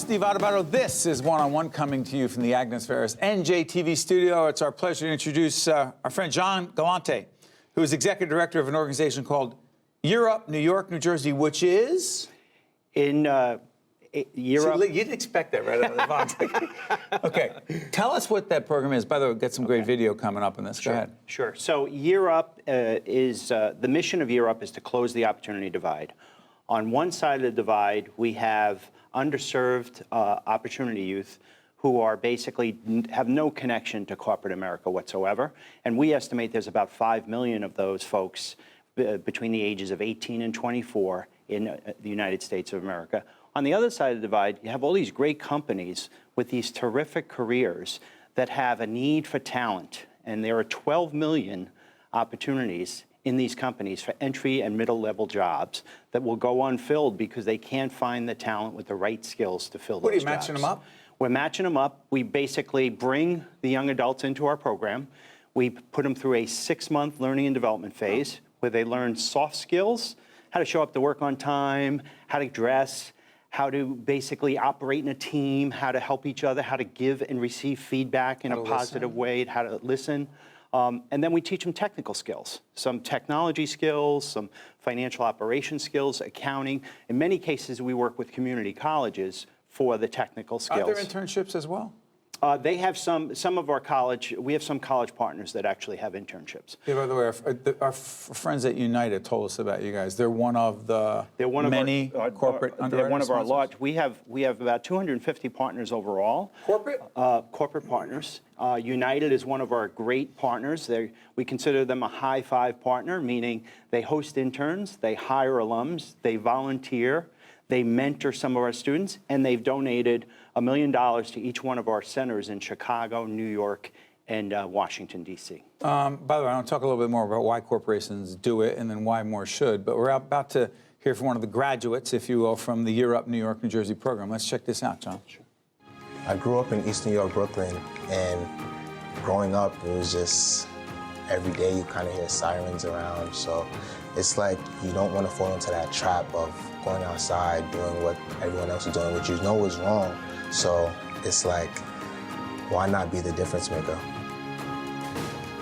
Steve Adubato. This is One-on-One coming to you from the Agnes Ferris NJTV studio. It's our pleasure to introduce our friend John Galante, who is executive director of an organization called Europe, New York, New Jersey, which is? In Europe. You didn't expect that right out of the box. Okay, tell us what that program is. By the way, we've got some great video coming up on this. Sure. Go ahead. Sure. So Europe the mission of Europe is to close the opportunity divide. On one side of the divide, we have underserved opportunity youth who are basically have no connection to corporate America whatsoever. And we estimate there's about 5 million of those folks between the ages of 18 and 24 in the United States of America. On the other side of the divide, you have all these great companies with these terrific careers that have a need for talent. And there are 12 million opportunities in these companies for entry and middle-level jobs that will go unfilled because they can't find the talent with the right skills to fill those jobs. What, are you matching them up? We're matching them up. We basically bring the young adults into our program. We put them through a 6-month learning and development phase where they learn soft skills, how to show up to work on time, how to dress, how to basically operate in a team, how to help each other, how to give and receive feedback in a positive way, how to listen. And then we teach them technical skills, some technology skills, some financial operation skills, accounting. In many cases, we work with community colleges for the technical skills. Are there internships as well? They have some of our college, we have some college partners that actually have internships. Yeah, by the way, our friends at United told us about you guys. They're one of the many corporate underwriters. They're one of our large. We have about 250 partners overall. Corporate? Corporate partners. United is one of our great partners. We consider them a high five partner, meaning they host interns, they hire alums, they volunteer, they mentor some of our students, and they've donated $1 million to each one of our centers in Chicago, New York, and Washington, D.C. By the way, I want to talk a little bit more about why corporations do it and then why more should, but we're about to hear from one of the graduates, if you will, from the Europe, New York, New Jersey program. Let's check this out, John. Sure. I grew up in East New York, Brooklyn, and growing up, it was just every day you kind of hear sirens around, so it's like you don't want to fall into that trap of going outside, doing what everyone else is doing, which you know is wrong. So it's like, why not be the difference maker?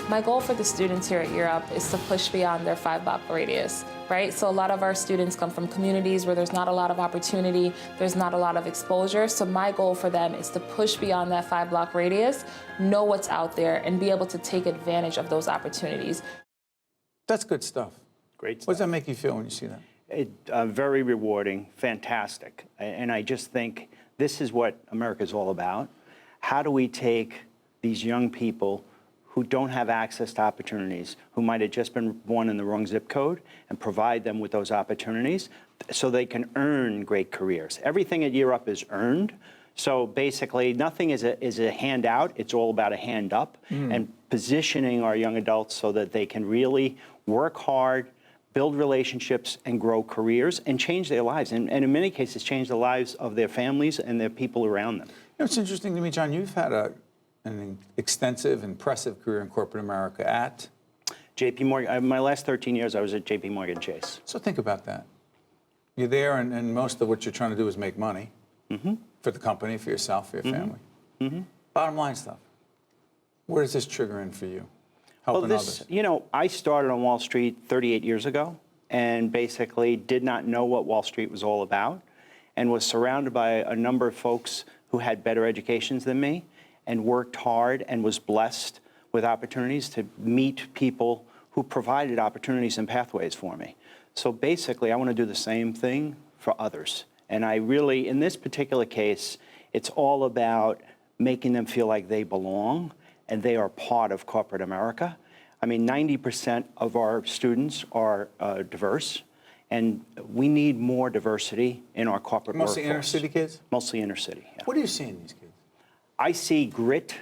My goal for the students here at Europe is to push beyond their 5-block radius, right? So a lot of our students come from communities where there's not a lot of opportunity, there's not a lot of exposure. So my goal for them is to push beyond that 5-block radius, know what's out there, and be able to take advantage of those opportunities. That's good stuff. Great stuff. What does that make you feel when you see that? Very rewarding, fantastic. And I just think this is what America is all about. How do we take these young people who don't have access to opportunities, who might have just been born in the wrong zip code, and provide them with those opportunities so they can earn great careers? Everything at Europe is earned. So basically, nothing is a handout. It's all about a hand up and positioning our young adults so that they can really work hard, build relationships, and grow careers, and change their lives, and in many cases, change the lives of their families and their people around them. You know, it's interesting to me, John, you've had an extensive, impressive career in corporate America at? JP Morgan. My last 13 years, I was at JP Morgan Chase. So think about that. You're there, and most of what you're trying to do is make money for the company, for yourself, for your family. Bottom line stuff. Where does this trigger in for you? Helping others. You know, I started on Wall Street 38 years ago and basically did not know what Wall Street was all about and was surrounded by a number of folks who had better educations than me and worked hard and was blessed with opportunities to meet people who provided opportunities and pathways for me. So basically, I want to do the same thing for others. And I really, in this particular case, it's all about making them feel like they belong and they are part of corporate America. I mean, 90% of our students are diverse, and we need more diversity in our corporate workforce. Mostly inner city kids? Mostly inner city, yeah. What do you see in these kids? I see grit,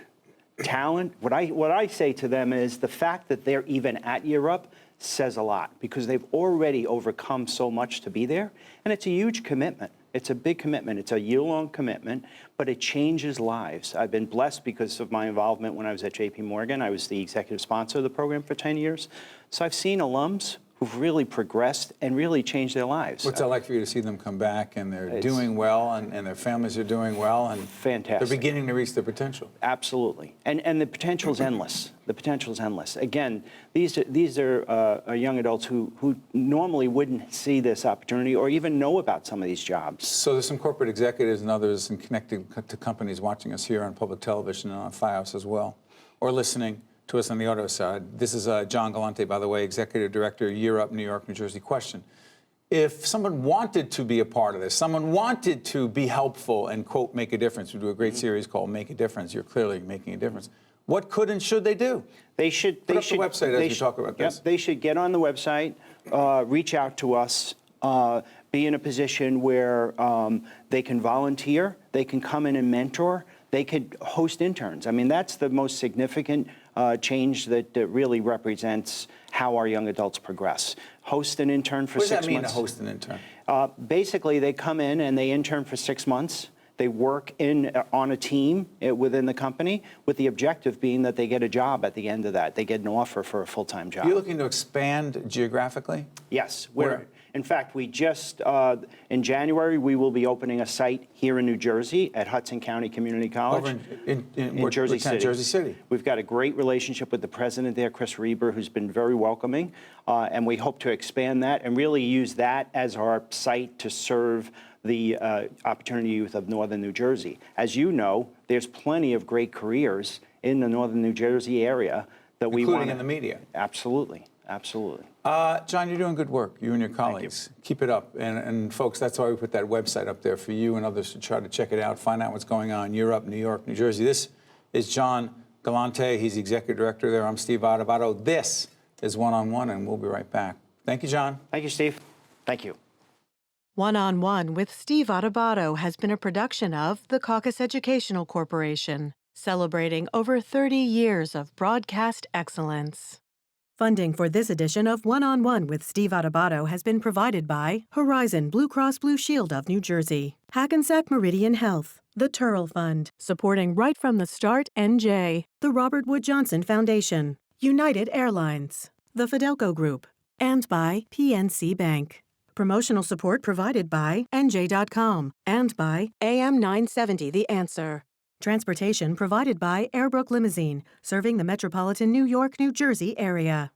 talent. What I say to them is the fact that they're even at Europe says a lot because they've already overcome so much to be there, and it's a huge commitment. It's a big commitment. It's a year-long commitment, but it changes lives. I've been blessed because of my involvement when I was at JP Morgan. I was the executive sponsor of the program for 10 years. So I've seen alums who've really progressed and really changed their lives. What's that like for you to see them come back and they're doing well and their families are doing well and fantastic. they're beginning to reach their potential? Absolutely. And the potential is endless. The potential is endless. Again, these are young adults who normally wouldn't see this opportunity or even know about some of these jobs. So there's some corporate executives and others and connected to companies watching us here on public television and on FiOS as well, or listening to us on the auto side. This is John Galante, by the way, Executive Director, Year Up, New York, New Jersey. Question. If someone wanted to be a part of this, someone wanted to be helpful and, quote, make a difference, we do a great series called Make a Difference. You're clearly making a difference. What could and should they do? They should Put up the website as we talk about this. Yep, they should get on the website, reach out to us, be in a position where they can volunteer, they can come in and mentor, they could host interns. I mean, that's the most significant change that really represents how our young adults progress. Host an intern for 6 months. What does that mean, to host an intern? Basically, they come in and they intern for 6 months. They work on a team within the company with the objective being that they get a job at the end of that. They get an offer for a full-time job. Are you looking to expand geographically? Yes. Where? In fact, we just, in January, we will be opening a site here in New Jersey at Hudson County Community College. Over in Jersey City. Jersey City. We've got a great relationship with the president there, Chris Reber, who's been very welcoming. And we hope to expand that and really use that as our site to serve the opportunity youth of Northern New Jersey. As you know, there's plenty of great careers in the Northern New Jersey area that we want. Including in the media. Absolutely. Absolutely. John, you're doing good work, you and your colleagues. Keep it up. And folks, that's why we put that website up there for you and others to try to check it out, find out what's going on. You're Up, New York, New Jersey. This is John Galante. He's the executive director there. I'm Steve Adubato. This is One on One, and we'll be right back. Thank you, John. Thank you, Steve. Thank you. One on One with Steve Adubato has been a production of the Caucus Educational Corporation, celebrating over 30 years of broadcast excellence. Funding for this edition of One on One with Steve Adubato has been provided by Horizon Blue Cross Blue Shield of New Jersey, Hackensack Meridian Health, the Turl Fund, supporting Right from the Start NJ, the Robert Wood Johnson Foundation, United Airlines, the Fidelco Group, and by PNC Bank. Promotional support provided by NJ.com and by AM 970 The Answer. Transportation provided by Airbrook Limousine, serving the metropolitan New York, New Jersey area.